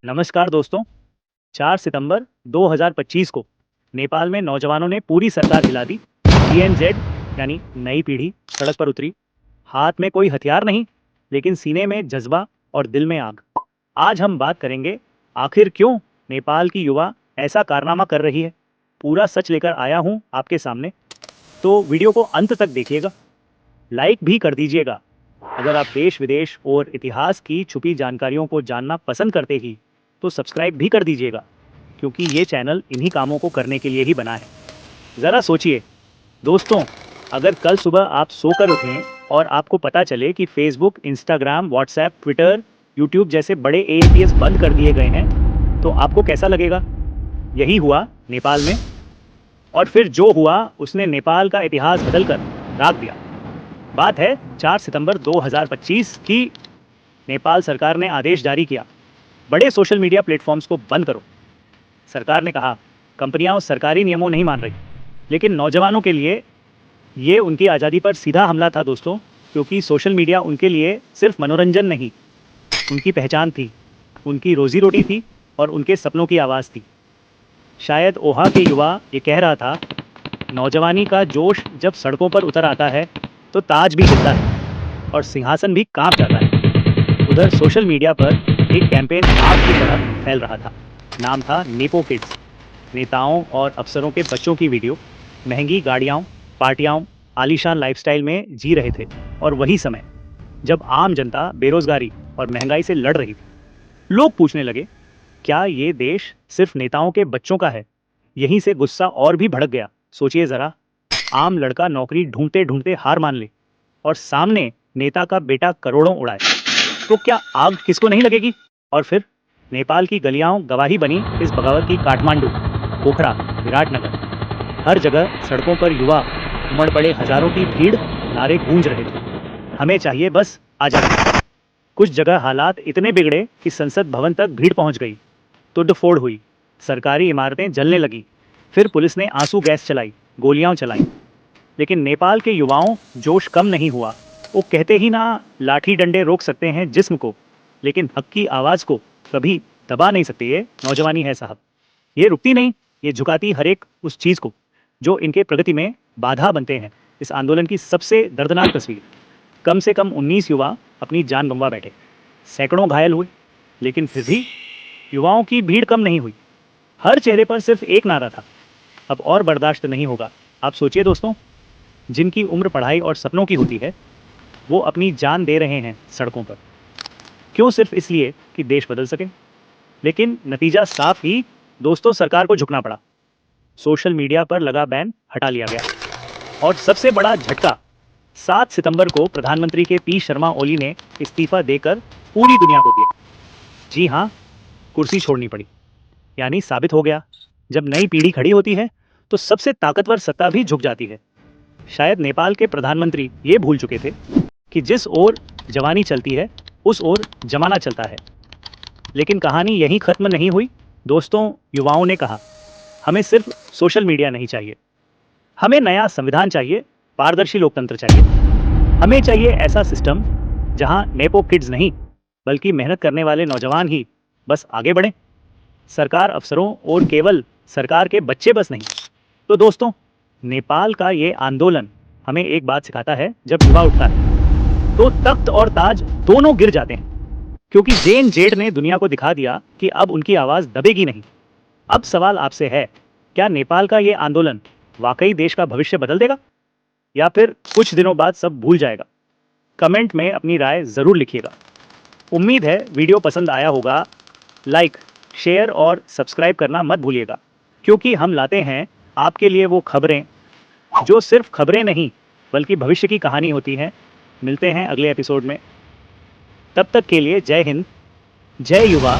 नमस्कार दोस्तों। 4 सितंबर 2025 को नेपाल में नौजवानों ने पूरी सरकार हिला दी। जेनजेड यानी नई पीढ़ी सड़क पर उतरी। हाथ में कोई हथियार नहीं, लेकिन सीने में जज्बा और दिल में आग। आज हम बात करेंगे आखिर क्यों नेपाल की युवा ऐसा कारनामा कर रही है। पूरा सच लेकर आया हूँ आपके सामने, तो वीडियो को अंत तक देखिएगा। लाइक भी कर दीजिएगा अगर आप देश विदेश और इतिहास की छुपी जानकारियों को जानना पसंद करते ही तो सब्सक्राइब भी कर दीजिएगा, क्योंकि ये चैनल इन्हीं कामों को करने के लिए ही बना है। ज़रा सोचिए दोस्तों, अगर कल सुबह आप सोकर उठें और आपको पता चले कि Facebook, Instagram, WhatsApp, Twitter, YouTube जैसे बड़े एएपीएस बंद कर दिए गए हैं, तो आपको कैसा लगेगा? यही हुआ नेपाल में, और फिर जो हुआ उसने नेपाल का इतिहास बदलकर रख दिया। बात है 4 सितंबर 2025 की। नेपाल सरकार ने आदेश जारी किया, बड़े सोशल मीडिया प्लेटफॉर्म्स को बंद करो। सरकार ने कहा कंपनियां सरकारी नियमों नहीं मान रही, लेकिन नौजवानों के लिए ये उनकी आज़ादी पर सीधा हमला था दोस्तों, क्योंकि सोशल मीडिया उनके लिए सिर्फ मनोरंजन नहीं, उनकी पहचान थी, उनकी रोजी रोटी थी और उनके सपनों की आवाज़ थी। शायद ओहा के युवा ये कह रहा था, नौजवानी का जोश जब सड़कों पर उतर आता है तो ताज भी हिलता है और सिंहासन भी कांप जाता है। उधर सोशल मीडिया पर एक कैंपेन आग की तरह फैल रहा था। नाम था नेपो किड्स। नेताओं और अफसरों के बच्चों की वीडियो महंगी गाड़ियाँ, पार्टियाँ, आलीशान लाइफस्टाइल में जी रहे थे, और वही समय जब आम जनता बेरोजगारी और महंगाई से लड़ रही थी। लोग पूछने लगे, क्या ये देश सिर्फ नेताओं के बच्चों का है? यहीं से गुस्सा और भी भड़क गया। सोचिए ज़रा, आम लड़का नौकरी ढूंढते ढूंढते हार मान ले और सामने नेता का बेटा करोड़ों उड़ाए, तो क्या आग किसको नहीं लगेगी? और फिर नेपाल की गलियां गवाही बनी इस बगावत की। काठमांडू, पोखरा, विराटनगर, हर जगह सड़कों पर युवा उमड़ पड़े। हजारों की भीड़, नारे गूंज रहे थे, हमें चाहिए बस आजादी। कुछ जगह हालात इतने बिगड़े कि संसद भवन तक भीड़ पहुंच गई, तोड़फोड़ हुई, सरकारी इमारतें जलने लगी। फिर पुलिस ने आंसू गैस चलाई, गोलियां चलाई, लेकिन नेपाल के युवाओं जोश कम नहीं हुआ। वो कहते ही ना, लाठी डंडे रोक सकते हैं जिस्म को, लेकिन हक की आवाज़ को कभी दबा नहीं सकते। ये नौजवानी है साहब, ये रुकती नहीं, ये झुकाती हर एक उस चीज़ को जो इनके प्रगति में बाधा बनते हैं। इस आंदोलन की सबसे दर्दनाक तस्वीर, कम से कम 19 युवा अपनी जान गंवा बैठे, सैकड़ों घायल हुए, लेकिन फिर भी युवाओं की भीड़ कम नहीं हुई। हर चेहरे पर सिर्फ एक नारा था, अब और बर्दाश्त नहीं होगा। आप सोचिए दोस्तों, जिनकी उम्र पढ़ाई और सपनों की होती है, वो अपनी जान दे रहे हैं सड़कों पर। क्यों? सिर्फ इसलिए कि देश बदल सके। लेकिन नतीजा साफ ही दोस्तों, सरकार को झुकना पड़ा। सोशल मीडिया पर लगा बैन हटा लिया गया, और सबसे बड़ा झटका, 7 सितंबर को प्रधानमंत्री के पी शर्मा ओली ने इस्तीफा देकर पूरी दुनिया को दिया। जी हाँ, कुर्सी छोड़नी पड़ी। यानी साबित हो गया, जब नई पीढ़ी खड़ी होती है तो सबसे ताकतवर सत्ता भी झुक जाती है। शायद नेपाल के प्रधानमंत्री ये भूल चुके थे कि जिस ओर जवानी चलती है उस ओर जमाना चलता है। लेकिन कहानी यहीं खत्म नहीं हुई दोस्तों। युवाओं ने कहा, हमें सिर्फ सोशल मीडिया नहीं चाहिए, हमें नया संविधान चाहिए, पारदर्शी लोकतंत्र चाहिए। हमें चाहिए ऐसा सिस्टम जहां नेपो किड्स नहीं, बल्कि मेहनत करने वाले नौजवान ही बस आगे बढ़ें। सरकार अफसरों और केवल सरकार के बच्चे बस नहीं। तो दोस्तों, नेपाल का ये आंदोलन हमें एक बात सिखाता है, जब युवा उठता है तो तख्त और ताज दोनों गिर जाते हैं, क्योंकि जेन जेड ने दुनिया को दिखा दिया कि अब उनकी आवाज़ दबेगी नहीं। अब सवाल आपसे है, क्या नेपाल का ये आंदोलन वाकई देश का भविष्य बदल देगा, या फिर कुछ दिनों बाद सब भूल जाएगा? कमेंट में अपनी राय ज़रूर लिखिएगा। उम्मीद है वीडियो पसंद आया होगा। लाइक, शेयर और सब्सक्राइब करना मत भूलिएगा, क्योंकि हम लाते हैं आपके लिए वो खबरें जो सिर्फ खबरें नहीं, बल्कि भविष्य की कहानी होती है। मिलते हैं अगले एपिसोड में, तब तक के लिए जय हिंद, जय युवा।